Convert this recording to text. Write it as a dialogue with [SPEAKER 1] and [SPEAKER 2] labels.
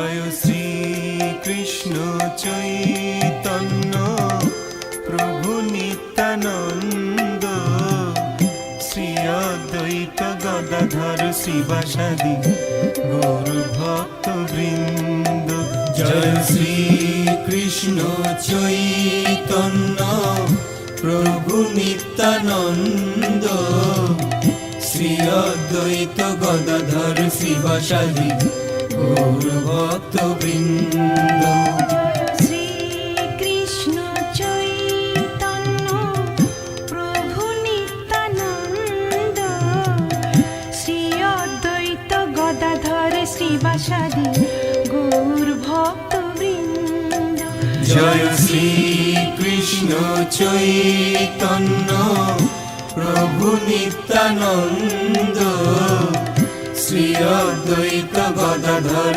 [SPEAKER 1] জয় শ্রী কৃষ্ণ চৈতন্য প্রভু নিত্যানন্দ শ্রী অদ্বৈত গদাধর শিবাসাদি গৌর ভক্ত বৃন্দ। জয় শ্রী কৃষ্ণ চৈতন্য প্রভু নিত্যানন্দ শ্রী অদ্বৈত গদাধর শিবাসাদি গৌর ভক্ত বৃন্দ।
[SPEAKER 2] শ্রী কৃষ্ণ চৈতন্য প্রভু নিত্যানন্দ শ্রী অদ্বৈত গদাধর শ্রীবাসাদি গৌর ভক্ত বৃন্দ।
[SPEAKER 1] জয় শ্রী কৃষ্ণ চৈতন্য প্রভু নিত্যানন্দ শ্রী অদ্বৈত গদাধর